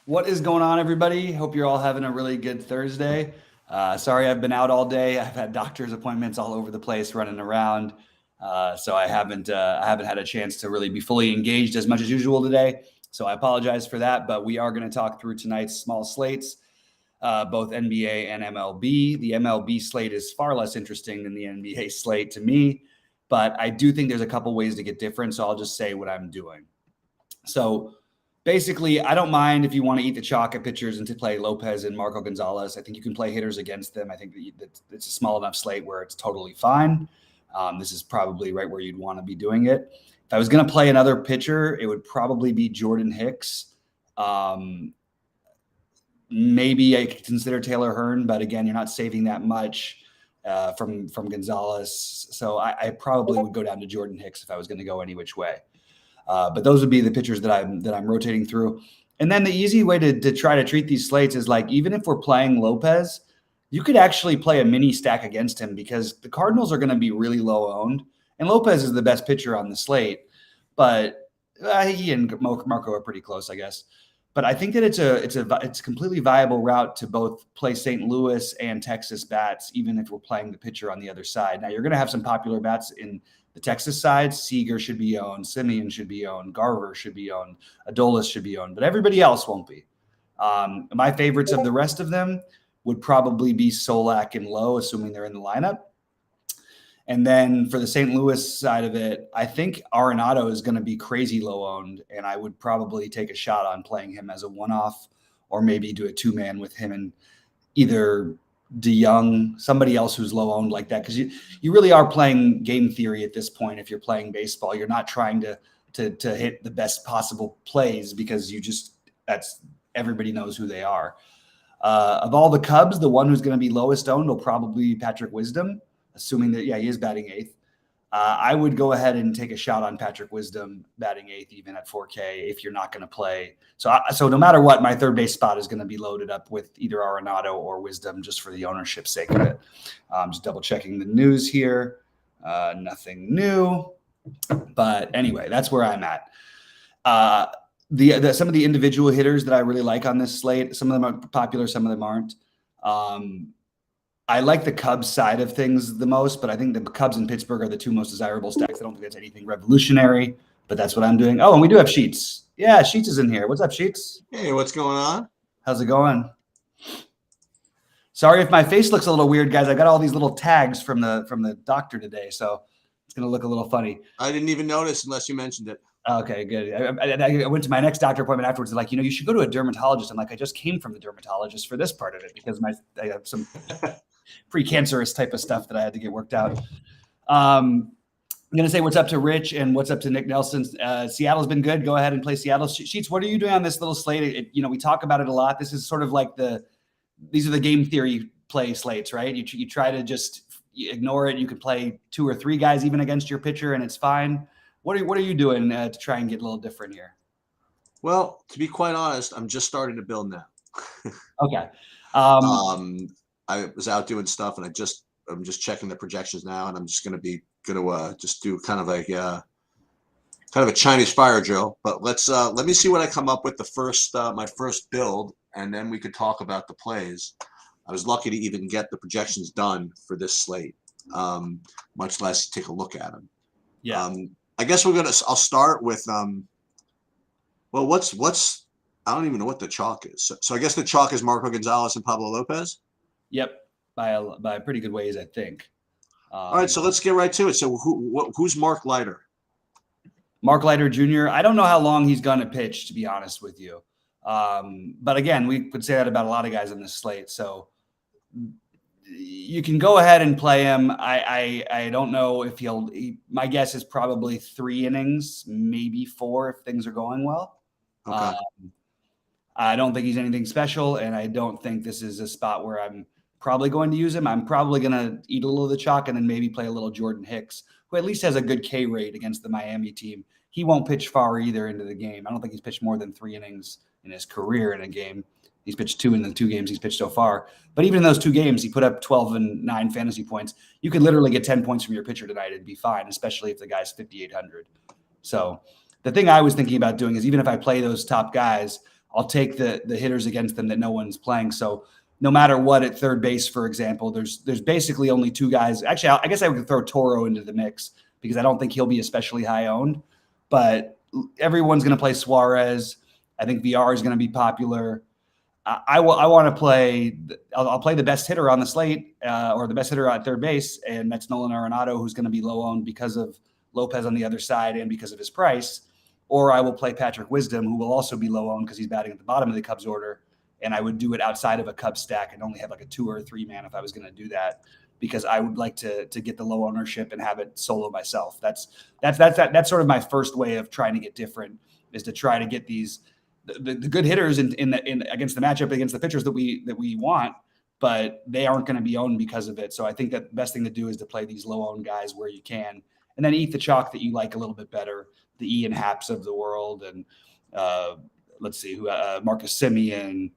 What is going on, everybody? Hope you're all having a really good Thursday. Sorry, I've been out all day. I've had doctor's appointments all over the place, running around, so I haven't had a chance to really be fully engaged as much as usual today. So I apologize for that. But we are going to talk through tonight's small slates, both NBA and MLB. The MLB slate is far less interesting than the NBA slate to me, but I do think there's a couple ways to get different. So I'll just say what I'm doing. So basically, I don't mind if you want to eat the chalk at pitchers and to play Lopez and Marco Gonzalez. I think you can play hitters against them. I think that it's a small enough slate where it's totally fine. This is probably right where you'd want to be doing it. If I was going to play another pitcher, it would probably be Jordan Hicks. Maybe I could consider Taylor Hearn, but again, you're not saving that much from Gonzalez. So I probably would go down to Jordan Hicks if I was going to go any which way. But those would be the pitchers that I'm rotating through. And then the easy way to try to treat these slates is like, even if we're playing Lopez, you could actually play a mini stack against him because the Cardinals are going to be really low owned. And Lopez is the best pitcher on the slate, but he and Marco are pretty close, I guess. But I think that it's a completely viable route to both play St. Louis and Texas bats, even if we're playing the pitcher on the other side. Now, you're going to have some popular bats in the Texas side. Seager should be owned. Simeon should be owned. Garver should be owned. Adolis should be owned. But everybody else won't be. My favorites of the rest of them would probably be Solak and Lowe, assuming they're in the lineup. And then for the St. Louis side of it, I think Arenado is going to be crazy low owned, and I would probably take a shot on playing him as a one-off or maybe do a two-man with him and either DeYoung, somebody else who's low owned like that, because you really are playing game theory at this point. If you're playing baseball, you're not trying to hit the best possible plays because that's everybody knows who they are. Of all the Cubs, the one who's going to be lowest owned will probably be Patrick Wisdom, assuming that, he is batting eighth. I would go ahead and take a shot on Patrick Wisdom batting eighth, even at 4K, if you're not going to play. So no matter what, my third base spot is going to be loaded up with either Arenado or Wisdom just for the ownership sake of it. Just double checking the news here. Nothing new. But anyway, that's where I'm at. Some of the individual hitters that I really like on this slate, some of them are popular, some of them aren't. I like the Cubs side of things the most, but I think the Cubs and Pittsburgh are the two most desirable stacks. I don't think that's anything revolutionary, but that's what I'm doing. Oh, and we do have Sheets. Yeah, Sheets is in here. What's up, Sheets? Hey, what's going on? How's it going? Sorry if my face looks a little weird, guys. I got all these little tags from the doctor today, so it's going to look a little funny. I didn't even notice unless you mentioned it. Okay, good. I went to my next doctor appointment afterwards. They're like, you should go to a dermatologist. I'm like, I just came from the dermatologist for this part of it because I have some precancerous type of stuff that I had to get worked out. I'm going to say what's up to Rich and what's up to Nick Nelson. Seattle's been good. Go ahead and play Seattle. Sheets, what are you doing on this little slate? We talk about it a lot. This is sort of like these are the game theory play slates, right? You try to just ignore it. You could play two or three guys even against your pitcher and it's fine. What are you doing to try and get a little different here? Well, to be quite honest, I'm just starting to build now. Okay. I was out doing stuff, and I'm just checking the projections now, and I'm just going to just do kind of a Chinese fire drill. But let me see what I come up with my first build, and then we could talk about the plays. I was lucky to even get the projections done for this slate, much less take a look at them. Yeah. I guess I'll start with what's I don't even know what the chalk is. So I guess the chalk is Marco Gonzalez and Pablo Lopez. Yep, by pretty good ways, I think. All right, so let's get right to it. So who's Mark Leiter? Mark Leiter Jr. I don't know how long he's going to pitch, to be honest with you. But again, we could say that about a lot of guys on this slate. So you can go ahead and play him. I don't know if my guess is probably 3 innings, maybe 4 if things are going well. Okay. I don't think he's anything special, and I don't think this is a spot where I'm probably going to use him. I'm probably going to eat a little of the chalk and then maybe play a little Jordan Hicks, who at least has a good K rate against the Miami team. He won't pitch far either into the game. I don't think he's pitched more than 3 innings in his career in a game. He's pitched 2 in the 2 games he's pitched so far. But even in those 2 games, he put up 12 and 9 fantasy points. You could literally get 10 points from your pitcher tonight and be fine, especially if the guy's 5,800. So the thing I was thinking about doing is even if I play those top guys, I'll take the hitters against them that no one's playing. So no matter what at third base, for example, there's basically only two guys. Actually, I guess I would throw Toro into the mix because I don't think he'll be especially high owned, but everyone's going to play Suarez. I think VR is going to be popular. I want to play. I'll play the best hitter on the slate, or the best hitter at third base, and that's Nolan Arenado, who's going to be low owned because of Lopez on the other side and because of his price. Or I will play Patrick Wisdom, who will also be low owned because he's batting at the bottom of the Cubs order, and I would do it outside of a Cubs stack and only have like a 2 or a 3 man if I was going to do that, because I would like to get the low ownership and have it solo myself. That's sort of my first way of trying to get different, is to try to get these. The good hitters in against the matchup against the pitchers that we want, but they aren't going to be owned because of it. So I think that the best thing to do is to play these low owned guys where you can, and then eat the chalk that you like a little bit better, the Ian Happs of the world, and let's see who Marcus Semien,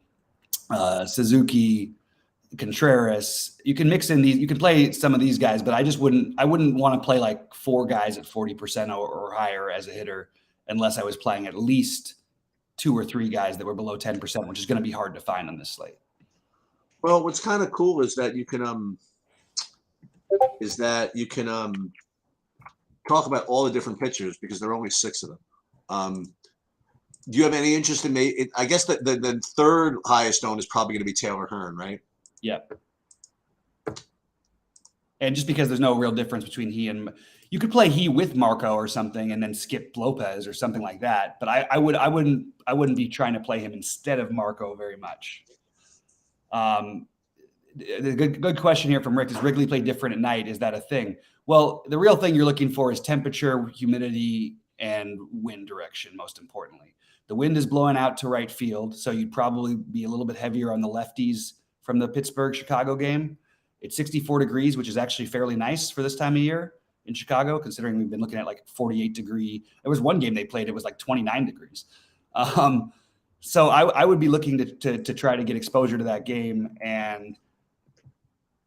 Suzuki, Contreras. You can mix in these. You can play some of these guys, but I wouldn't want to play like 4 guys at 40% or higher as a hitter unless I was playing at least 2 or 3 guys that were below 10%, which is going to be hard to find on this slate. Well, what's kind of cool is that you can talk about all the different pitchers because there are only 6 of them. Do you have any interest in me? I guess the third highest owned is probably going to be Taylor Hearn, right? Yeah. And just because there's no real difference between he and you could play he with Marco or something and then skip Lopez or something like that. But I wouldn't be trying to play him instead of Marco very much. The good question here from Rick: does Wrigley play different at night? Is that a thing? Well, the real thing you're looking for is temperature, humidity, and wind direction, most importantly. The wind is blowing out to right field, so you'd probably be a little bit heavier on the lefties from the Pittsburgh-Chicago game. It's 64 degrees, which is actually fairly nice for this time of year in Chicago, considering we've been looking at like 48 degree. There was one game they played, it was like 29 degrees. So I would be looking to try to get exposure to that game. And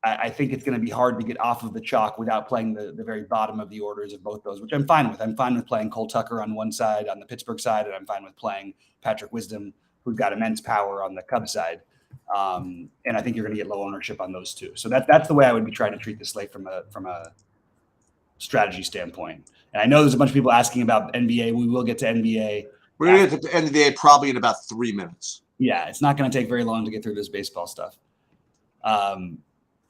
I think it's going to be hard to get off of the chalk without playing the very bottom of the orders of both those, which I'm fine with. I'm fine with playing Cole Tucker on one side, on the Pittsburgh side, and I'm fine with playing Patrick Wisdom, who's got immense power on the Cubs side. And I think you're going to get low ownership on those two. So that's the way I would be trying to treat this slate from a strategy standpoint. And I know there's a bunch of people asking about NBA. We will get to NBA. We're going to get to the NBA probably in about 3 minutes. Yeah, it's not going to take very long to get through this baseball stuff.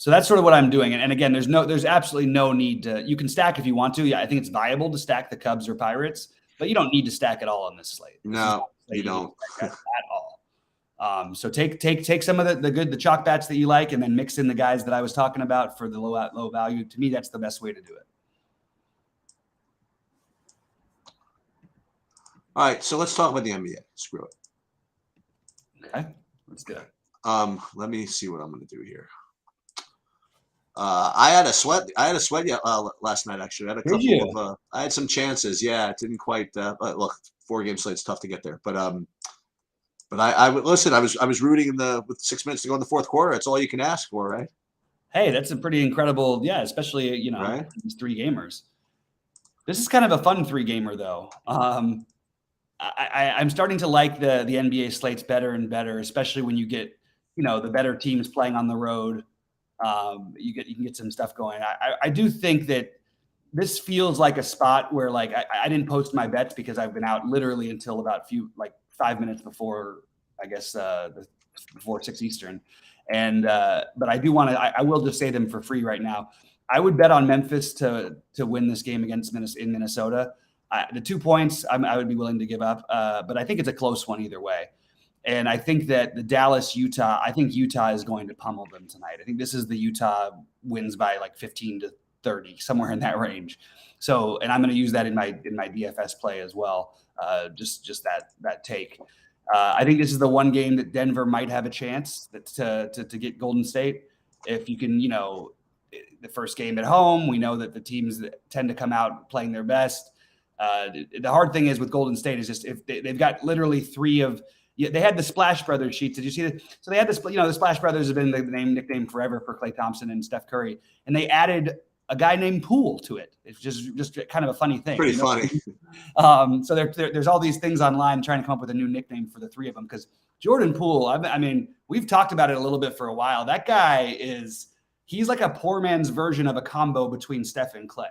So that's sort of what I'm doing. And again, there's absolutely no need to. You can stack if you want to. Yeah, I think it's viable to stack the Cubs or Pirates, but you don't need to stack it all on this slate. No, you don't at all. So take some of the chalk bats that you like, and then mix in the guys that I was talking about for the low value. To me, that's the best way to do it. All right, so let's talk about the NBA. Screw it. Okay, let's do it. Let me see what I'm going to do here. I had a sweat last night. Actually, I had a couple of. I had some chances. Yeah, it didn't quite. Look, 4-game slate's tough to get there, but I listen. I was rooting with 6 minutes to go in the fourth quarter. That's all you can ask for, right? Hey, that's a pretty incredible. Yeah, especially right? These 3 gamers. This is kind of a fun 3-gamer though. I'm starting to like the NBA slates better and better, especially when you get the better teams playing on the road. You can get some stuff going. I do think that this feels like a spot where like I didn't post my bets because I've been out literally until about 5 minutes before, I guess, before 6 Eastern. And but I do want to. I will just say them for free right now. I would bet on Memphis to win this game in Minnesota. The 2 points I would be willing to give up, but I think it's a close one either way. And I think that the Dallas-Utah, I think Utah is going to pummel them tonight. I think this is the Utah wins by like 15 to 30, somewhere in that range. So, and I'm going to use that in my DFS play as well. Just that take. I think this is the one game that Denver might have a chance to get Golden State. If you can, the first game at home, we know that the teams that tend to come out playing their best. The hard thing is with Golden State is just if they've got literally 3 of. Yeah, they had the Splash Brothers sheets. Did you see that? So they had this. The Splash Brothers have been the nickname forever for Klay Thompson and Steph Curry, and they added a guy named Poole to it. It's just kind of a funny thing. Pretty funny. So there's all these things online trying to come up with a new nickname for the three of them because Jordan Poole, I mean, we've talked about it a little bit for a while. That guy he's like a poor man's version of a combo between Steph and Clay.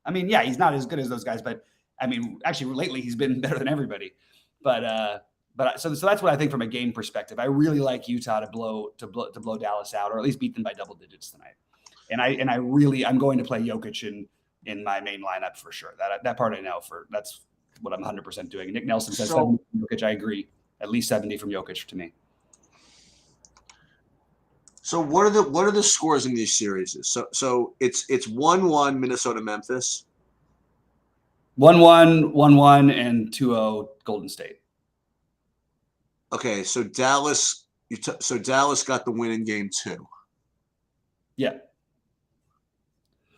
I mean, yeah, he's not as good as those guys, but I mean, actually lately he's been better than everybody. But so that's what I think from a game perspective. I really like Utah to blow Dallas out, or at least beat them by double digits tonight. And I'm going to play Jokic in my main lineup for sure. That part I know that's what I'm 100% doing. Nick Nelson says 70 from Jokic. I agree. At least 70 from Jokic to me. So what are the scores in these series? So it's 1-1 Minnesota Memphis. 1-1, 1-1, and 2-0 Golden State. Okay, so Dallas got the win in game 2. Yeah.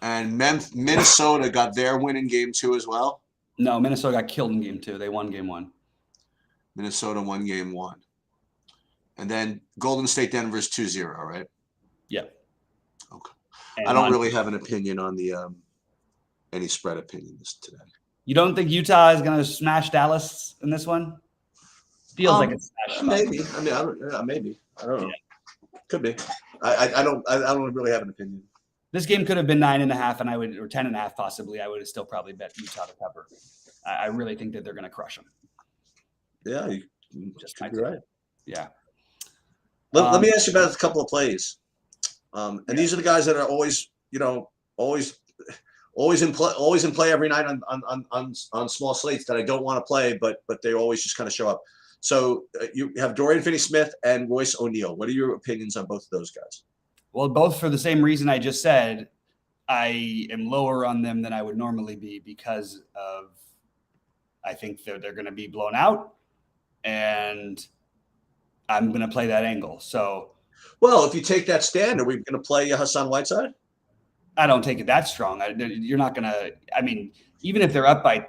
And Minnesota got their win in game 2 as well? No, Minnesota got killed in game 2. They won game 1. Minnesota won game 1. And then Golden State Denver is 2-0, right? Yeah. Okay. And I don't really have an opinion on the any spread opinions today. You don't think Utah is going to smash Dallas in this one? Feels like it's smash. Maybe. I mean, maybe. I don't know. Yeah. Could be. I don't really have an opinion. This game could have been 9.5, and or 10.5 possibly. I would have still probably bet Utah to cover. I really think that they're going to crush them. Yeah, you just might be right. Yeah. Let me ask you about a couple of plays. And these are the guys that are always in play every night on small slates that I don't want to play, but they always just kind of show up. So you have Dorian Finney-Smith and Royce O'Neal. What are your opinions on both of those guys? Well, both for the same reason I just said. I am lower on them than I would normally be because of I think they're going to be blown out, and I'm going to play that angle. So, well, if you take that stand, are we going to play Hassan Whiteside? I don't take it that strong. You're not going to. I mean, even if they're up by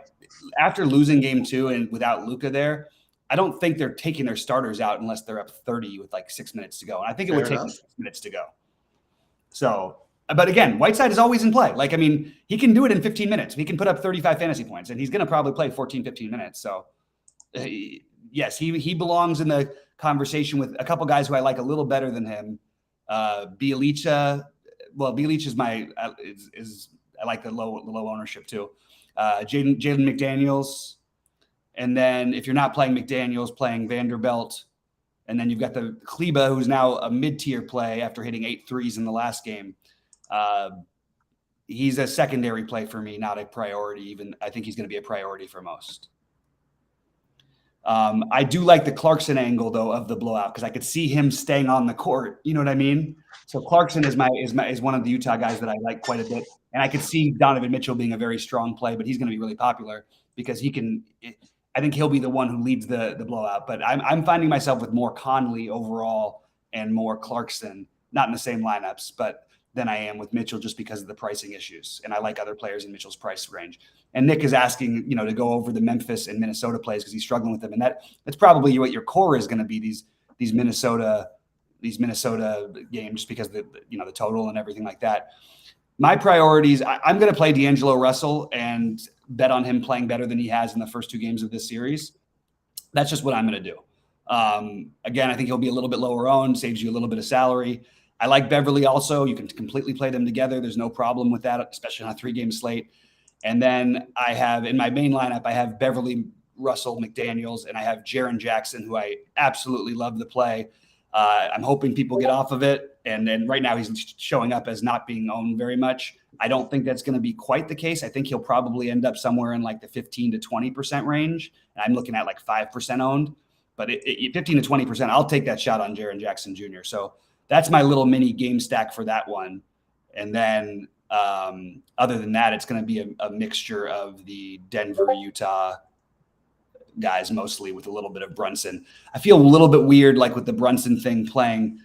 after losing game 2 and without Luka there, I don't think they're taking their starters out unless they're up 30 with like 6 minutes to go. And I think it would take 6 minutes to go. So, but again, Whiteside is always in play. Like, I mean, he can do it in 15 minutes. He can put up 35 fantasy points, and he's going to probably play 14, 15 minutes. So, yes, he belongs in the conversation with a couple guys who I like a little better than him. Bjelica. Well, Bjelica is I like the low ownership too. Jaden McDaniels. And then if you're not playing McDaniels, playing Vanderbilt. And then you've got the Kleba, who's now a mid-tier play after hitting 8 threes in the last game. He's a secondary play for me, not a priority. Even I think he's going to be a priority for most. I do like the Clarkson angle though of the blowout because I could see him staying on the court. You know what I mean? So Clarkson is one of the Utah guys that I like quite a bit, and I could see Donovan Mitchell being a very strong play, but he's going to be really popular because he can. I think he'll be the one who leads the blowout. But I'm finding myself with more Conley overall and more Clarkson, not in the same lineups, but than I am with Mitchell just because of the pricing issues. And I like other players in Mitchell's price range. And Nick is asking, to go over the Memphis and Minnesota plays because he's struggling with them. And that's probably what your core is going to be these Minnesota games just because the total and everything like that. My priorities, I'm going to play D'Angelo Russell and bet on him playing better than he has in the first 2 games of this series. That's just what I'm going to do. Again, I think he'll be a little bit lower owned, saves you a little bit of salary. I like Beverly also. You can completely play them together. There's no problem with that, especially on a 3-game slate. And then I have in my main lineup, I have Beverly, Russell, McDaniels, and I have Jaren Jackson, who I absolutely love the play. I'm hoping people get off of it. And then right now he's showing up as not being owned very much. I don't think that's going to be quite the case. I think he'll probably end up somewhere in like the 15 to 20% range. And I'm looking at like 5% owned, but 15 to 20%, I'll take that shot on Jaren Jackson Jr. So that's my little mini game stack for that one. And then other than that, it's going to be a mixture of the Denver, Utah guys, mostly with a little bit of Brunson. I feel a little bit weird, like with the Brunson thing playing.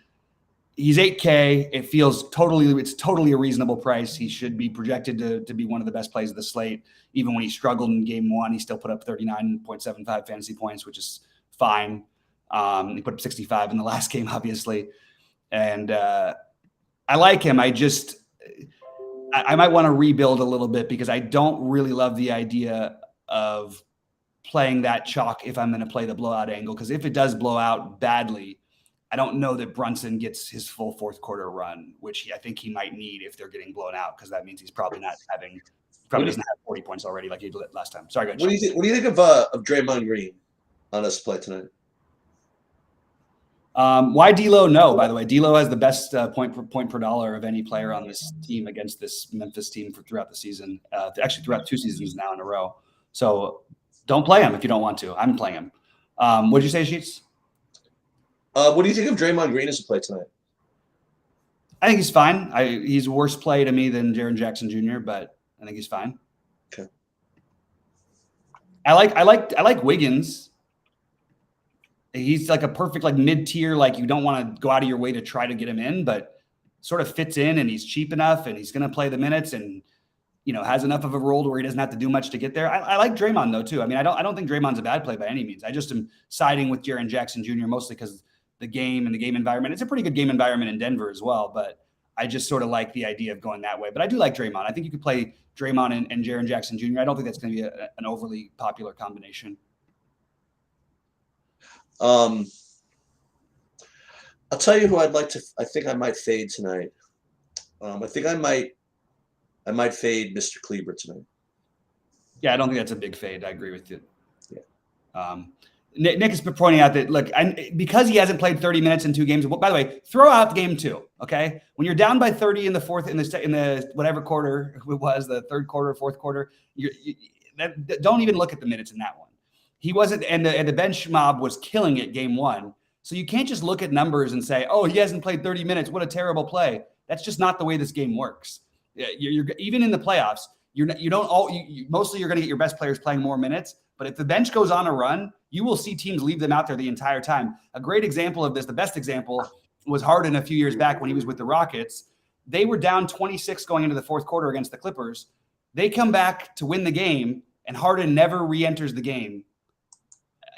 He's 8K. It's totally a reasonable price. He should be projected to be one of the best plays of the slate. Even when he struggled in game 1, he still put up 39.75 fantasy points, which is fine. He put up 65 in the last game, obviously. And I like him. I might want to rebuild a little bit because I don't really love the idea of playing that chalk if I'm going to play the blowout angle, because if it does blow out badly, I don't know that Brunson gets his full fourth quarter run, which I think he might need if they're getting blown out, because that means he's probably doesn't have 40 points already like he did last time. Sorry, go ahead. What do you think of Draymond Green on this play tonight? Why D'Lo? No, by the way, D'Lo has the best point per dollar of any player on this team against this Memphis team throughout the season. Actually, throughout 2 seasons now in a row. So don't play him if you don't want to. I'm playing him. What did you say, Sheets? What do you think of Draymond Green as a play tonight? I think he's fine. He's a worse play to me than Jaren Jackson Jr., but I think he's fine. Okay. I like Wiggins. He's like a perfect mid-tier, you don't want to go out of your way to try to get him in, but sort of fits in, and he's cheap enough, and he's going to play the minutes, and has enough of a role to where he doesn't have to do much to get there. I like Draymond though too. I mean, I don't think Draymond's a bad play by any means. I just am siding with Jaren Jackson Jr. mostly because the game and the game environment. It's a pretty good game environment in Denver as well, but I just sort of like the idea of going that way. But I do like Draymond. I think you could play Draymond and Jaren Jackson Jr. I don't think that's going to be an overly popular combination. I'll tell you who I think I might fade tonight. I think I might fade Mr. Kleber tonight. Yeah, I don't think that's a big fade. I agree with you. Yeah. Nick is pointing out that because he hasn't played 30 minutes in 2 games. By the way, throw out game 2. Okay, when you're down by 30 in the fourth, in the whatever quarter it was, the third quarter, fourth quarter, don't even look at the minutes in that one. He wasn't, and the bench mob was killing it game 1. So you can't just look at numbers and say, oh, he hasn't played 30 minutes. What a terrible play. That's just not the way this game works. You're even in the playoffs. Mostly you're going to get your best players playing more minutes. But if the bench goes on a run, you will see teams leave them out there the entire time. A great example of this, the best example, was Harden a few years back when he was with the Rockets. They were down 26 going into the fourth quarter against the Clippers. They come back to win the game, and Harden never re-enters the game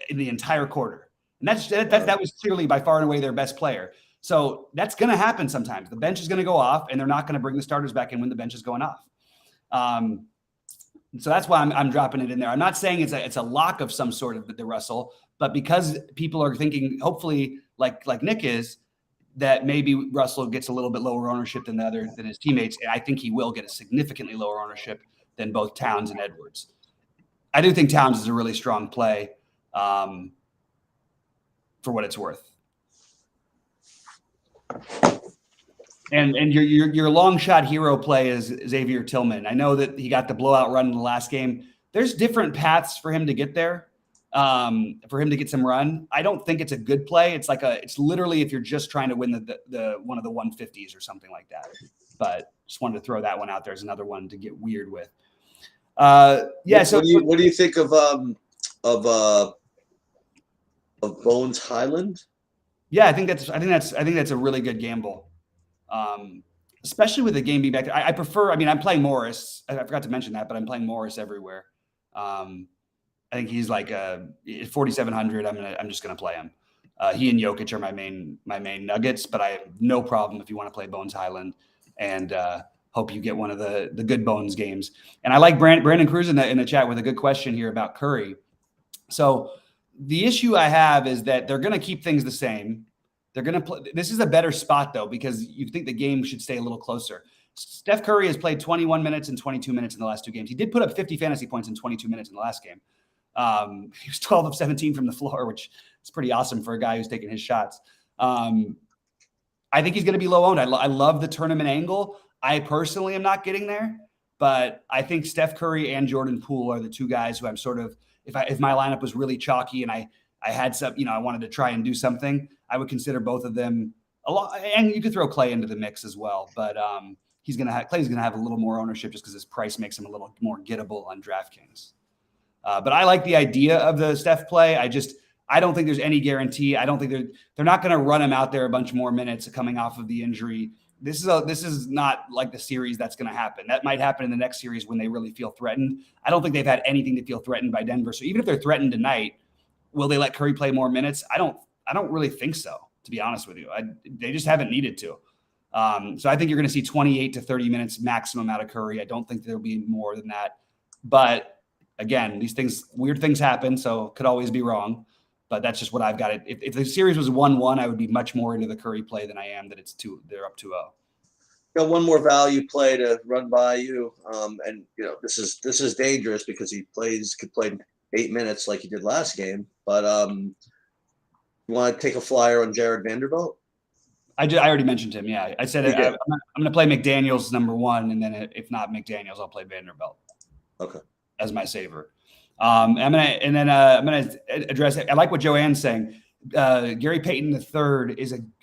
in the entire quarter. And that was clearly by far and away their best player. So that's going to happen sometimes. The bench is going to go off, and they're not going to bring the starters back in when the bench is going off. So that's why I'm dropping it in there. I'm not saying it's a lock of some sort of the Russell, but because people are thinking, hopefully, like Nick is, that maybe Russell gets a little bit lower ownership than his teammates. And I think he will get a significantly lower ownership than both Towns and Edwards. I do think Towns is a really strong play for what it's worth. And your long shot hero play is Xavier Tillman. I know that he got the blowout run in the last game. There's different paths for him to get there, for him to get some run. I don't think it's a good play. It's literally if you're just trying to win the one of the 150s or something like that. But just wanted to throw that one out there as another one to get weird with. Yeah. So what do you think of Bones Highland? Yeah, I think that's a really good gamble. Especially with the game being back there. I prefer, I'm playing Morris. I forgot to mention that, but I'm playing Morris everywhere. I think he's like 4,700. I'm just going to play him. He and Jokic are my main nuggets, but I have no problem if you want to play Bones Highland, and hope you get one of the good Bones games. And I like Brandon Cruz in the chat with a good question here about Curry. So the issue I have is that they're going to keep things the same. They're going to play. This is a better spot, though, because you think the game should stay a little closer. Steph Curry has played 21 minutes and 22 minutes in the last 2 games. He did put up 50 fantasy points in 22 minutes in the last game. He was 12 of 17 from the floor, which is pretty awesome for a guy who's taking his shots. I think he's going to be low owned. I love the tournament angle. I personally am not getting there, but I think Steph Curry and Jordan Poole are the 2 guys who I'm sort of, if my lineup was really chalky and I had some, I wanted to try and do something, I would consider both of them a lot. And you could throw Clay into the mix as well, but Clay's going to have a little more ownership just because his price makes him a little more gettable on DraftKings. But I like the idea of the Steph play. I don't think there's any guarantee. I don't think they're not going to run him out there a bunch more minutes coming off of the injury. This is not like the series that's going to happen. That might happen in the next series when they really feel threatened. I don't think they've had anything to feel threatened by Denver. So even if they're threatened tonight, will they let Curry play more minutes? I don't really think so, to be honest with you. They just haven't needed to. So I think you're going to see 28 to 30 minutes maximum out of Curry. I don't think there'll be more than that. But again, weird things happen, so could always be wrong. But that's just what I've got. If the series was 1-1, I would be much more into the Curry play than I am that they're up 2-0. Got one more value play to run by you, and this is dangerous because he could play 8 minutes like he did last game. But you want to take a flyer on Jared Vanderbilt? I already mentioned him. Yeah, I said I'm going to play McDaniels number 1, and then if not McDaniels, I'll play Vanderbilt. Okay, as my saver. I'm gonna address it. I like what Joanne's saying. Gary Payton III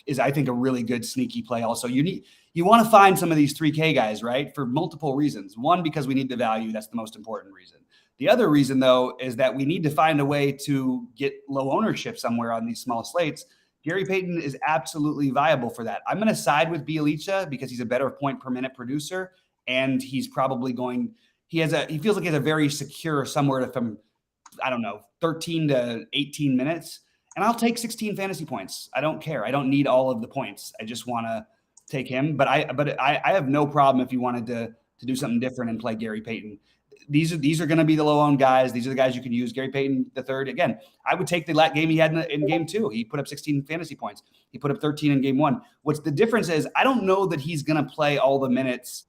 is I think a really good sneaky play. Also, you want to find some of these 3K guys, right? For multiple reasons. One, because we need the value. That's the most important reason. The other reason, though, is that we need to find a way to get low ownership somewhere on these small slates. Gary Payton is absolutely viable for that. I'm going to side with Bjelica because he's a better point per minute producer, and he's probably going. He feels like he has a very secure somewhere from, I don't know, 13 to 18 minutes. And I'll take 16 fantasy points. I don't care. I don't need all of the points. I just want to take him. But I have no problem if you wanted to do something different and play Gary Payton. These are going to be the low-owned guys. These are the guys you can use. Gary Payton III. Again, I would take the game he had in game 2. He put up 16 fantasy points. He put up 13 in game 1. What's the difference is I don't know that he's going to play all the minutes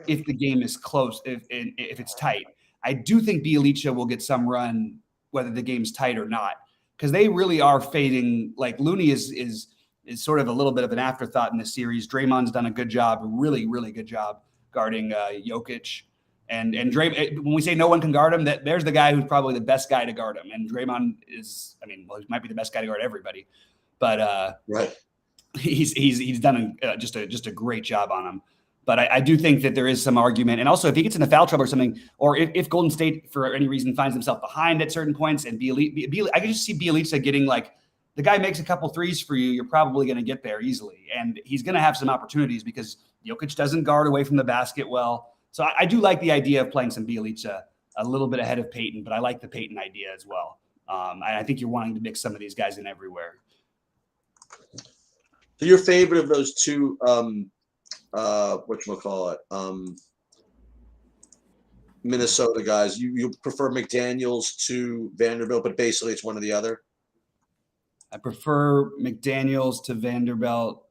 if the game is close, if it's tight. I do think Bjelica will get some run whether the game's tight or not, because they really are fading. Like Looney is sort of a little bit of an afterthought in this series. Draymond's done a good job, really, really good job guarding Jokic. And Draymond, when we say no one can guard him, there's the guy who's probably the best guy to guard him. And Draymond is, he might be the best guy to guard everybody, but right. He's done just a great job on him. But I do think that there is some argument. And also, if he gets into foul trouble or something, or if Golden State, for any reason, finds himself behind at certain points, and I can just see Bjelica getting like, the guy makes a couple threes for you, you're probably going to get there easily. And he's going to have some opportunities because Jokic doesn't guard away from the basket well. So I do like the idea of playing some Bjelica a little bit ahead of Payton, but I like the Payton idea as well. I think you're wanting to mix some of these guys in everywhere. So your favorite of those two whatchamacallit, Minnesota guys, you prefer McDaniels to Vanderbilt, but basically it's one or the other? I prefer McDaniels to Vanderbilt.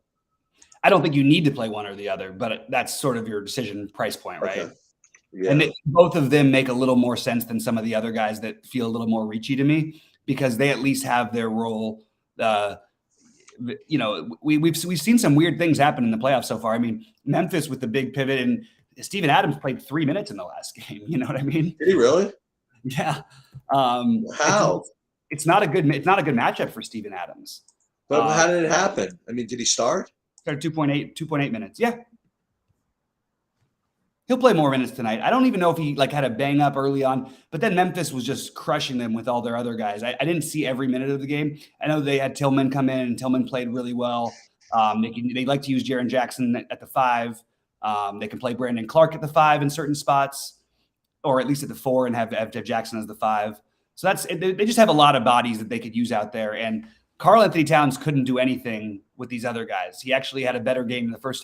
I don't think you need to play one or the other, but that's sort of your decision price point, right? Okay. Yeah. And both of them make a little more sense than some of the other guys that feel a little more reachy to me, because they at least have their role. We've seen some weird things happen in the playoffs so far. I mean, Memphis with the big pivot, and Steven Adams played 3 minutes in the last game. You know what I mean? Did he really? Yeah. How? It's not a good matchup for Steven Adams. But how did it happen? I mean, did he start? Started 2.8 minutes. Yeah. He'll play more minutes tonight. I don't even know if he had a bang up early on, but then Memphis was just crushing them with all their other guys. I didn't see every minute of the game. I know they had Tillman come in, and Tillman played really well. They like to use Jaren Jackson at the 5. They can play Brandon Clark at the 5 in certain spots, or at least at the 4, and have Jackson as the 5. So they just have a lot of bodies that they could use out there. And Karl Anthony Towns couldn't do anything with these other guys. He actually had a better game the first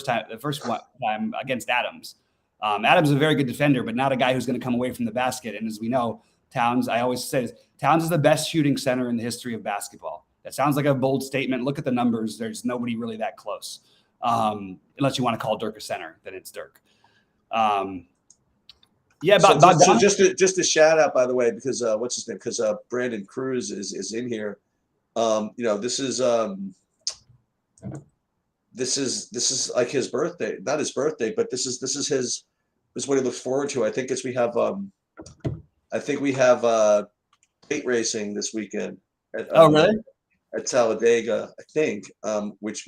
time against Adams. Adams is a very good defender, but not a guy who's going to come away from the basket. And as we know, Towns, I always say, Towns is the best shooting center in the history of basketball. That sounds like a bold statement. Look at the numbers. There's nobody really that close. Unless you want to call Dirk a center, then it's Dirk. So just a shout out, by the way, because what's his name? Because Brandon Cruz is in here. This is like his birthday, not his birthday, but this is what he looks forward to. I think we have plate racing this weekend. Really? At Talladega, I think, which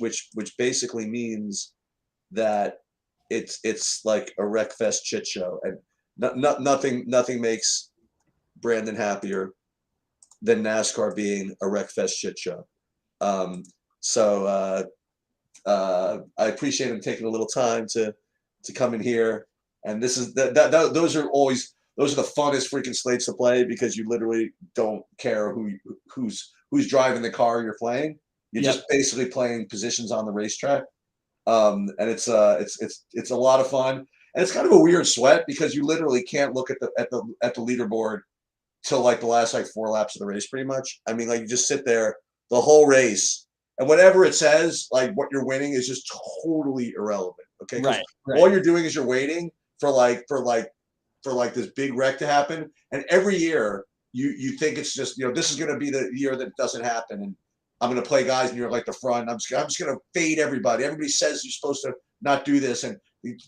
basically means that it's like a Wreckfest shit show, and nothing makes Brandon happier than NASCAR being a Wreckfest shit show. So I appreciate him taking a little time to come in here, and this is those are the funnest freaking slates to play, because you literally don't care who's driving the car you're playing. You're just basically playing positions on the racetrack, and it's a lot of fun. And it's kind of a weird sweat because you literally can't look at the leaderboard till like the last like 4 laps of the race, pretty much. I mean, like you just sit there the whole race, and whatever it says, like what you're winning is just totally irrelevant. Okay, because all you're doing is you're waiting for this big wreck to happen, and every year you think it's just this is going to be the year that it doesn't happen, and I'm going to play guys near like the front. I'm just going to fade everybody. Everybody says you're supposed to not do this, and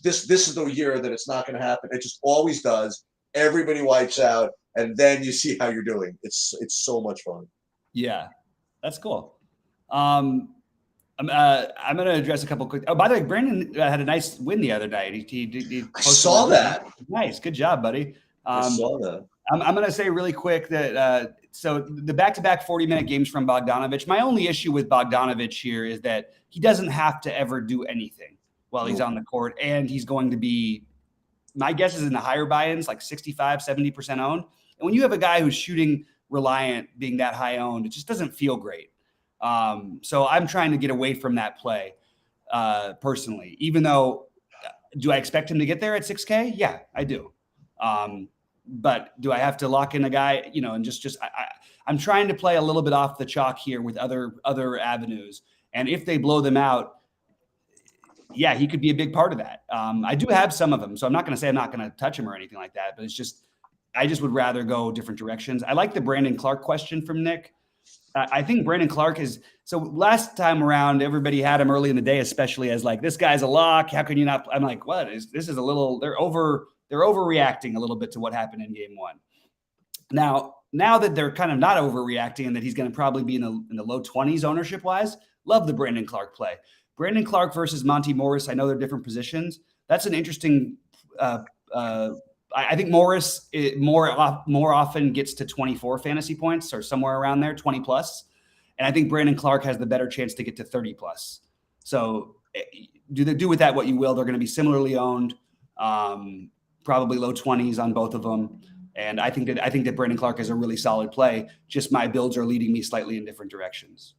this is the year that it's not going to happen. It just always does. Everybody wipes out, and then you see how you're doing. It's so much fun. Yeah, that's cool. I'm going to address a couple quick. Oh, by the way, Brandon had a nice win the other night. He I saw that. Nice, good job, buddy. I saw that. I'm going to say really quick that so the back-to-back 40-minute games from Bogdanovich. My only issue with Bogdanovich here is that he doesn't have to ever do anything while he's on the court, and he's going to be, my guess is in the higher buy-ins, like 65, 70% owned. And when you have a guy who's shooting reliant, being that high owned, it just doesn't feel great. So I'm trying to get away from that play personally, even though, do I expect him to get there at 6K? Yeah, I do. But do I have to lock in a guy, and I'm trying to play a little bit off the chalk here with other avenues. And if they blow them out, yeah, he could be a big part of that. I do have some of them, so I'm not going to say I'm not going to touch him or anything like that, but I just would rather go different directions. I like the Brandon Clark question from Nick. I think Brandon Clark so last time around, everybody had him early in the day, especially as like, this guy's a lock. This is a little, they're overreacting a little bit to what happened in game one. Now that they're kind of not overreacting and that he's going to probably be in the low 20s ownership wise, love the Brandon Clark play. Brandon Clark versus Monty Morris. I know they're different positions. That's an interesting, I think Morris more often gets to 24 fantasy points or somewhere around there, 20 plus. And I think Brandon Clark has the better chance to get to 30 plus. So do with that what you will. They're going to be similarly owned, probably low 20s on both of them. And I think that Brandon Clark is a really solid play. Just my builds are leading me slightly in different directions.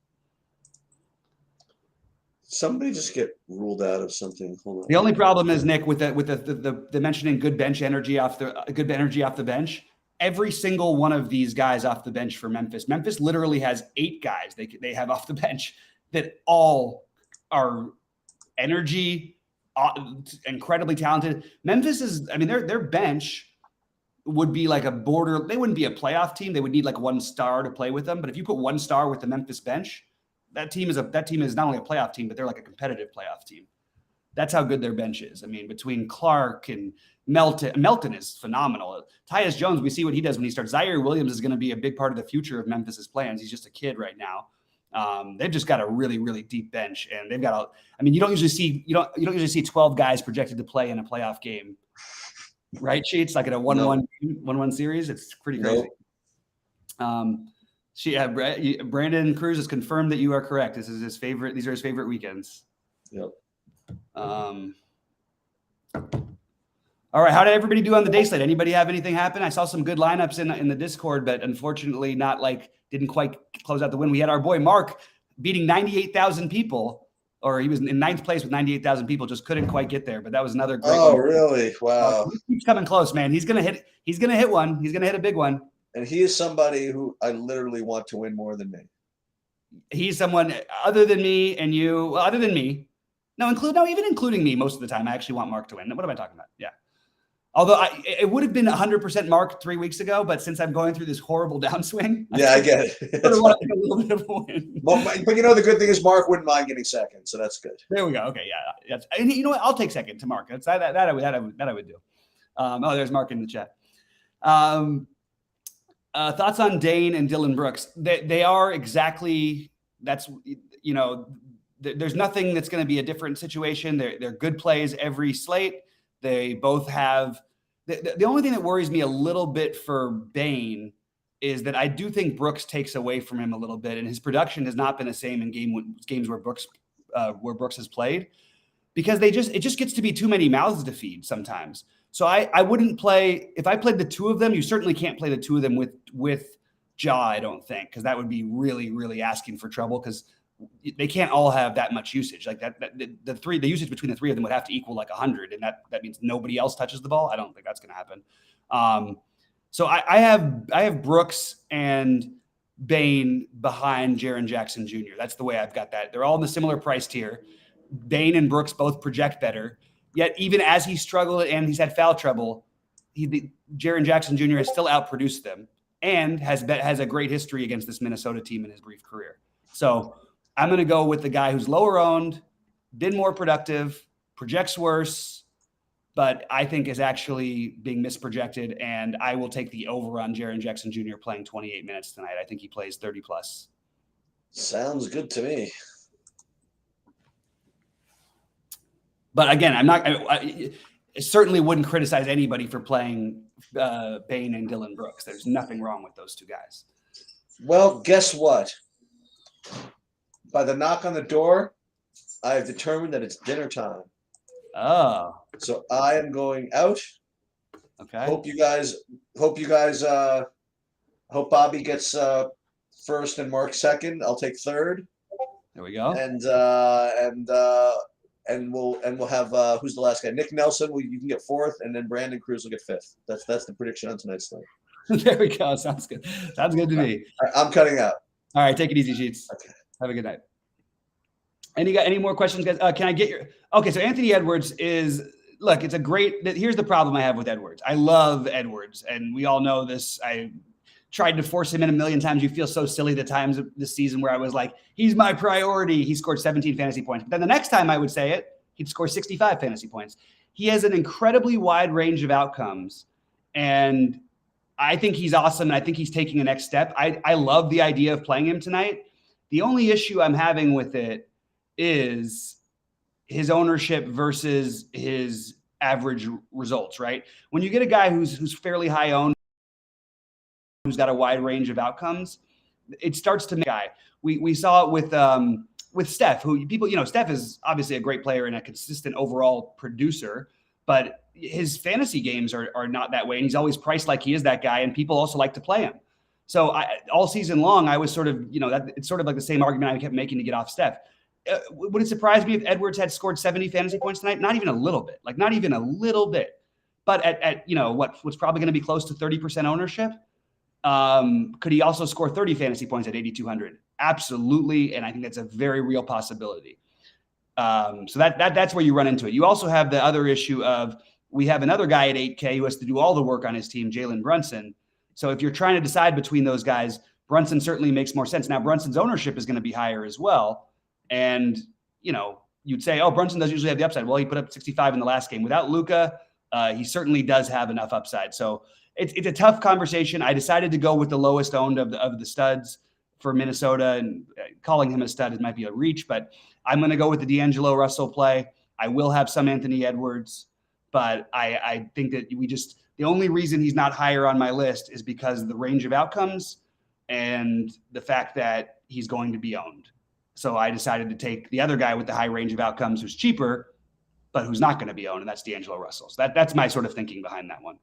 Somebody just get ruled out of something. Hold on. The only problem is, Nick, with the mentioning good bench energy off the bench. Every single one of these guys off the bench for Memphis. Memphis literally has 8 guys they have off the bench that all are energy, incredibly talented. Memphis is, their bench would be like they wouldn't be a playoff team. They would need like 1 star to play with them. But if you put 1 star with the Memphis bench, that team is not only a playoff team, but they're like a competitive playoff team. That's how good their bench is. Between Clark and Melton is phenomenal. Tyus Jones, we see what he does when he starts. Zaire Williams is going to be a big part of the future of Memphis's plans. He's just a kid right now. They've just got a really, really deep bench, and they've got you don't usually see 12 guys projected to play in a playoff game, right? Sheets like at a 1-1 series. It's pretty crazy. Brandon Cruz has confirmed that you are correct. This is his favorite. These are his favorite weekends. Yep. All right. How did everybody do on the day slate? Anybody have anything happen? I saw some good lineups in the Discord, but unfortunately didn't quite close out the win. We had our boy Mark beating 98,000 people, or he was in 9th place with 98,000 people, just couldn't quite get there. But that was another great one. Really? Wow. He keeps coming close, man. He's gonna hit one. He's gonna hit a big one. And he is somebody who I literally want to win more than me. He's someone other than me and you. Well, other than me. Even including me most of the time. I actually want Mark to win. What am I talking about? Yeah. Although it would have been 100% Mark 3 weeks ago, but since I'm going through this horrible downswing, I get it. I want to take a little bit of a win. But the good thing is Mark wouldn't mind getting second, so that's good. There we go. Okay, yeah. And you know what? I'll take second to Mark. That I would do. There's Mark in the chat. Thoughts on Dane and Dylan Brooks? They are exactly. There's nothing that's going to be a different situation. They're good plays every slate. They both have the only thing that worries me a little bit for Bane is that I do think Brooks takes away from him a little bit, and his production has not been the same in games where Brooks has played, because it just gets to be too many mouths to feed sometimes. So I wouldn't play if I played the two of them. You certainly can't play the two of them with Ja, I don't think, because that would be really, really asking for trouble, because they can't all have that much usage. Like the usage between the three of them would have to equal like 100, and that means nobody else touches the ball. I don't think that's going to happen. So I have Brooks and Bane behind Jaren Jackson Jr. That's the way I've got that. They're all in the similar price tier. Bane and Brooks both project better. Yet even as he struggled and he's had foul trouble, Jaren Jackson Jr. has still outproduced them and has a great history against this Minnesota team in his brief career. So I'm going to go with the guy who's lower owned, been more productive, projects worse, but I think is actually being misprojected. And I will take the over on Jaren Jackson Jr. playing 28 minutes tonight. I think he plays 30 plus. Sounds good to me. But again, I certainly wouldn't criticize anybody for playing Bane and Dylan Brooks. There's nothing wrong with those two guys. Well, guess what? By the knock on the door, I have determined that it's dinner time. Oh. So I am going out. Okay. Hope Bobby gets first and Mark second. I'll take third. There we go. And we'll have who's the last guy? Nick Nelson. You can get fourth, and then Brandon Cruz will get fifth. That's the prediction on tonight's slate. There we go. Sounds good. Sounds good to me. I'm cutting out. All right, take it easy, Sheets. Okay. Have a good night. Any more questions, guys? Can I get your? Okay, so Anthony Edwards is. Look, it's a great. Here's the problem I have with Edwards. I love Edwards, and we all know this. I tried to force him in a million times. You feel so silly the times of this season where I was like, he's my priority. He scored 17 fantasy points. But then the next time I would say it, he'd score 65 fantasy points. He has an incredibly wide range of outcomes. And I think he's awesome. And I think he's taking a next step. I love the idea of playing him tonight. The only issue I'm having with it is his ownership versus his average results, right? When you get a guy who's fairly high owned, who's got a wide range of outcomes, it starts to make a guy. We saw it with Steph, who people, Steph is obviously a great player and a consistent overall producer, but his fantasy games are not that way. And he's always priced like he is that guy. And people also like to play him. So all season long, I was sort of, it's sort of like the same argument I kept making to get off Steph. Would it surprise me if Edwards had scored 70 fantasy points tonight? Not even a little bit, not even a little bit. But at what's probably going to be close to 30% ownership, could he also score 30 fantasy points at 8,200? Absolutely. And I think that's a very real possibility. So that's where you run into it. You also have the other issue of we have another guy at 8K who has to do all the work on his team, Jalen Brunson. So if you're trying to decide between those guys, Brunson certainly makes more sense. Now, Brunson's ownership is going to be higher as well. And, you'd say, oh, Brunson doesn't usually have the upside. Well, he put up 65 in the last game. Without Luka, he certainly does have enough upside. So it's a tough conversation. I decided to go with the lowest owned of the studs for Minnesota, and calling him a stud might be a reach, but I'm going to go with the D'Angelo Russell play. I will have some Anthony Edwards, but I think that the only reason he's not higher on my list is because of the range of outcomes and the fact that he's going to be owned. So I decided to take the other guy with the high range of outcomes who's cheaper, but who's not going to be owned, and that's D'Angelo Russell. So that's my sort of thinking behind that one.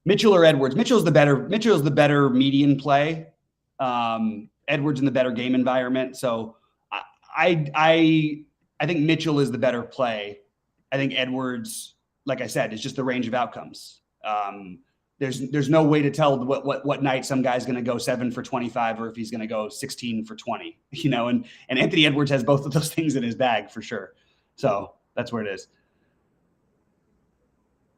Mitchell or Edwards? Mitchell's the better median play. Edwards in the better game environment. So I think Mitchell is the better play. I think Edwards, like I said, is just the range of outcomes. There's no way to tell what night some guy's going to go 7 for 25 or if he's going to go 16 for 20, and Anthony Edwards has both of those things in his bag for sure. So that's where it is.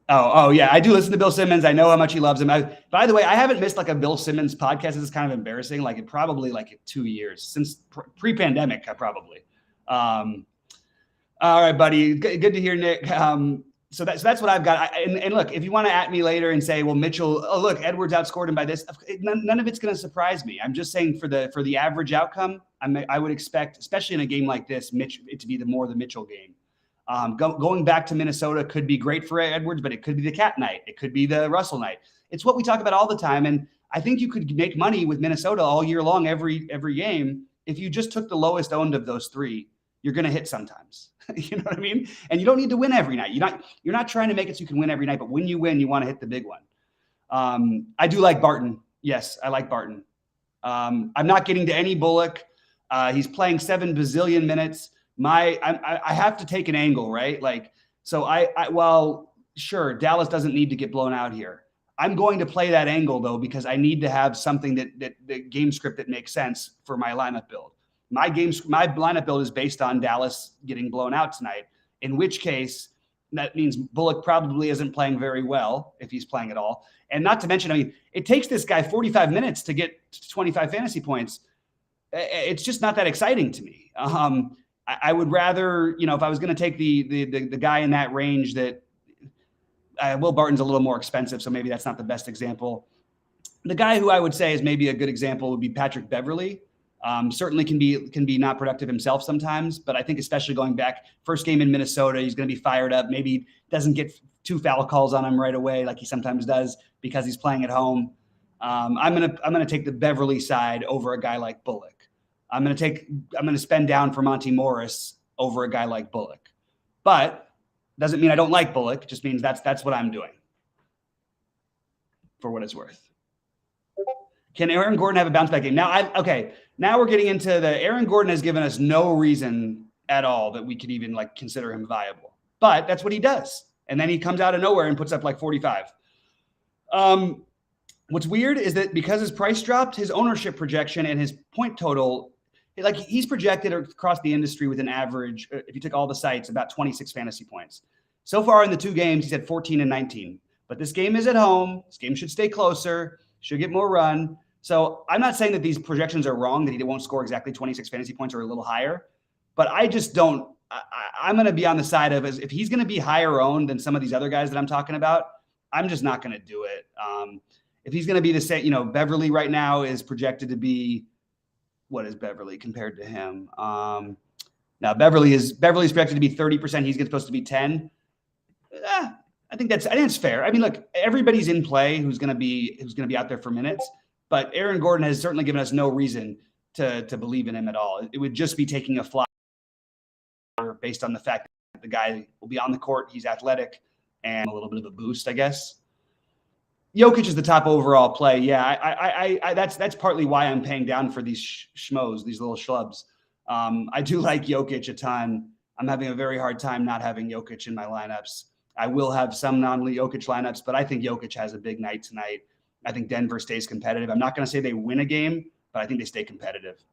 Oh yeah. I do listen to Bill Simmons. I know how much he loves him. By the way, I haven't missed a Bill Simmons podcast. This is kind of embarrassing. It probably 2 years since pre-pandemic, probably. All right, buddy. Good to hear, Nick. So that's what I've got. And look, if you want to at me later and say, well, Mitchell, oh, look, Edwards outscored him by this. None of it's going to surprise me. I'm just saying for the average outcome, I would expect, especially in a game like this, it to be the Mitchell game. Going back to Minnesota could be great for Edwards, but it could be the Cat night. It could be the Russell night. It's what we talk about all the time. And I think you could make money with Minnesota all year long, every game. If you just took the lowest owned of those three, you're going to hit sometimes. You know what I mean? And you don't need to win every night. You're not trying to make it so you can win every night, but when you win, you want to hit the big one. I do like Barton. Yes, I like Barton. I'm not getting to any Bullock. He's playing 7 bazillion minutes. I have to take an angle, right? Like, so well, sure, Dallas doesn't need to get blown out here. I'm going to play that angle though, because I need to have something that the game script that makes sense for my lineup build. My lineup build is based on Dallas getting blown out tonight, in which case that means Bullock probably isn't playing very well if he's playing at all. And not to mention, I mean, it takes this guy 45 minutes to get 25 fantasy points. It's just not that exciting to me. I would rather, if I was going to take the guy in that range, that Will Barton's a little more expensive, so maybe that's not the best example. The guy who I would say is maybe a good example would be Patrick Beverley. Certainly can be not productive himself sometimes, but I think especially going back first game in Minnesota, he's going to be fired up. Maybe doesn't get 2 foul calls on him right away like he sometimes does because he's playing at home. I'm gonna take the Beverley side over a guy like Bullock. I'm gonna spend down for Monty Morris over a guy like Bullock, but doesn't mean I don't like Bullock. It just means that's what I'm doing for what it's worth. Can Aaron Gordon have a bounce back game? Now we're getting into Aaron Gordon has given us no reason at all that we could even consider him viable, but that's what he does. And then he comes out of nowhere and puts up 45. What's weird is that because his price dropped, his ownership projection and his point total, he's projected across the industry with an average, if you took all the sites, about 26 fantasy points. So far in the 2 games, he's had 14 and 19. But this game is at home. This game should stay closer, should get more run. So I'm not saying that these projections are wrong, that he won't score exactly 26 fantasy points or a little higher. But I just don't. I'm going to be on the side of, if he's going to be higher owned than some of these other guys that I'm talking about, I'm just not going to do it. If he's going to be the same, Beverly right now is projected to be, what is Beverly compared to him? Now Beverly's projected to be 30%. He's supposed to be 10. I think it's fair. I mean, look, everybody's in play who's going to be out there for minutes, but Aaron Gordon has certainly given us no reason to believe in him at all. It would just be taking a flyer based on the fact that the guy will be on the court. He's athletic and a little bit of a boost, I guess. Jokic is the top overall play. Yeah, I that's partly why I'm paying down for these schmoes, these little schlubs. I do like Jokic a ton. I'm having a very hard time not having Jokic in my lineups. I will have some non-Jokic lineups, but I think Jokic has a big night tonight. I think Denver stays competitive. I'm not going to say they win a game, but I think they stay competitive.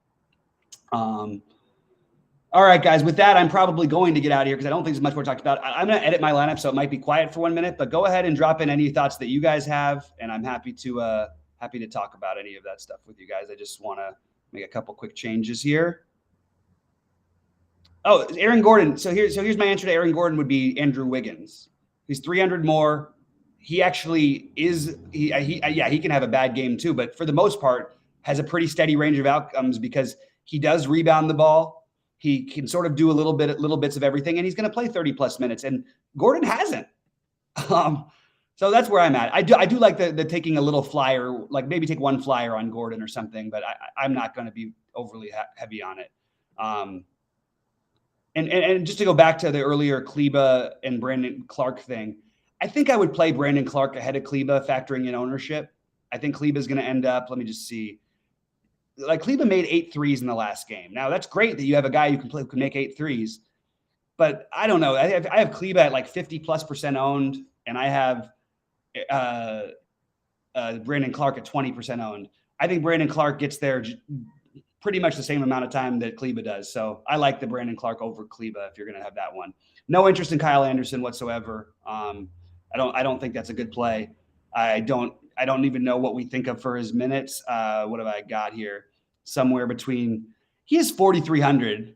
All right, guys, with that, I'm probably going to get out of here because I don't think there's much more to talk about. I'm going to edit my lineup, so it might be quiet for 1 minute, but go ahead and drop in any thoughts that you guys have, and I'm happy to talk about any of that stuff with you guys. I just want to make a couple quick changes here. Oh, Aaron Gordon. So here's my answer to Aaron Gordon would be Andrew Wiggins. He's 300 more. He actually is. He can have a bad game too, but for the most part, has a pretty steady range of outcomes because he does rebound the ball. He can sort of do little bits of everything, and he's going to play 30 plus minutes. And Gordon hasn't. So that's where I'm at. I do like the taking a little flyer, like maybe take 1 flyer on Gordon or something, but I'm not going to be overly heavy on it. And just to go back to the earlier Kleba and Brandon Clark thing, I think I would play Brandon Clark ahead of Kleba, factoring in ownership. I think Kleba is going to end up. Let me just see. Kleba made 8 threes in the last game. Now that's great that you have a guy who can make 8 threes, but I don't know. I have Kleba at 50+% owned, and I have Brandon Clark at 20% owned. I think Brandon Clark gets there pretty much the same amount of time that Kleba does. So I like the Brandon Clark over Kleba if you're going to have that one. No interest in Kyle Anderson whatsoever. I don't think that's a good play. I don't even know what we think of for his minutes. What have I got here? Somewhere between, he is 4,300.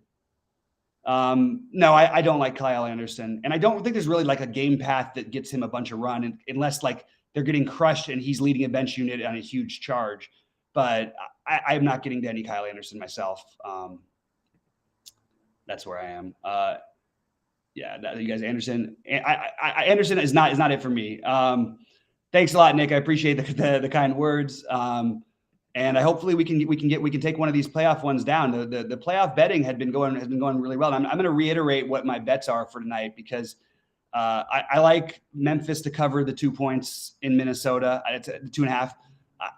No, I don't like Kyle Anderson. And I don't think there's really a game path that gets him a bunch of run unless they're getting crushed and he's leading a bench unit on a huge charge. But I'm not getting to any Kyle Anderson myself. That's where I am. You guys, Anderson. Anderson is not it for me. Thanks a lot, Nick. I appreciate the kind words. And hopefully we can take one of these playoff ones down. The playoff betting has been going really well. And I'm going to reiterate what my bets are for tonight because I like Memphis to cover the 2 points in Minnesota. It's 2.5.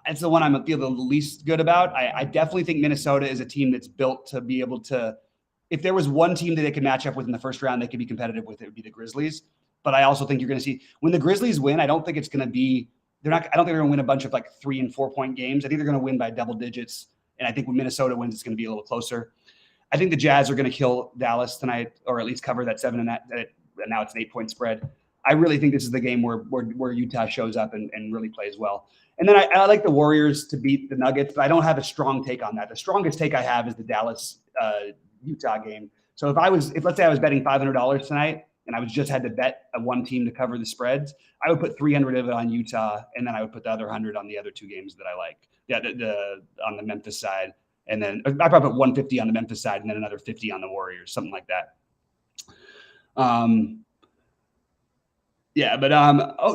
it's the one I'm feel the least good about. I definitely think Minnesota is a team that's built to be able to, if there was one team that they could match up with in the first round, they could be competitive with, it would be the Grizzlies. But I also think you're going to see when the Grizzlies win, I don't think it's going to be, I don't think they're going to win a bunch of like 3 and 4 point games. I think they're going to win by double digits. And I think when Minnesota wins, it's going to be a little closer. I think the Jazz are going to kill Dallas tonight, or at least cover that 7 and now it's an 8-point spread. I really think this is the game where Utah shows up and really plays well. And then I like the Warriors to beat the Nuggets, but I don't have a strong take on that. The strongest take I have is the Dallas Utah game. So if let's say I was betting $500 tonight and I just had to bet one team to cover the spreads, I would put 300 of it on Utah, and then I would put the other 100 on the other 2 games that I like. Yeah, on the Memphis side, and then I probably put 150 on the Memphis side, and then another 50 on the Warriors, something like that. Yeah, but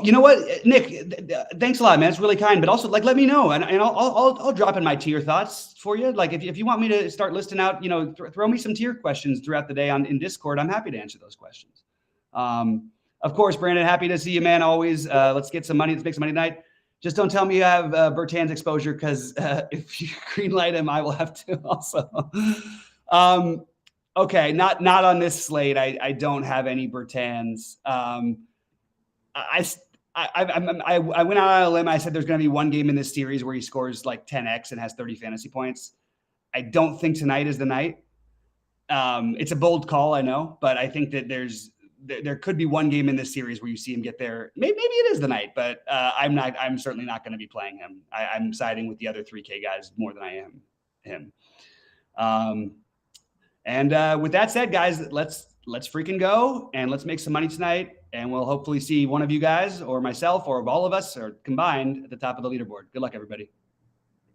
you know what, Nick? Thanks a lot, man. It's really kind. But also, like, let me know, and I'll drop in my tier thoughts for you. Like, if you want me to start listing out, throw me some tier questions throughout the day in Discord. I'm happy to answer those questions. Of course, Brandon, happy to see you, man. Always. Let's get some money. Let's make some money tonight. Just don't tell me you have Bertans exposure, because if you greenlight him, I will have to also. Okay, not on this slate. I don't have any Bertans. I went out on a limb. I said there's going to be one game in this series where he scores like 10x and has 30 fantasy points. I don't think tonight is the night. It's a bold call, I know, but I think that there could be one game in this series where you see him get there. Maybe it is the night, but I'm certainly not going to be playing him. I'm siding with the other 3K guys more than I am him. And with that said, guys, let's freaking go and let's make some money tonight. And we'll hopefully see one of you guys or myself or all of us or combined at the top of the leaderboard. Good luck, everybody.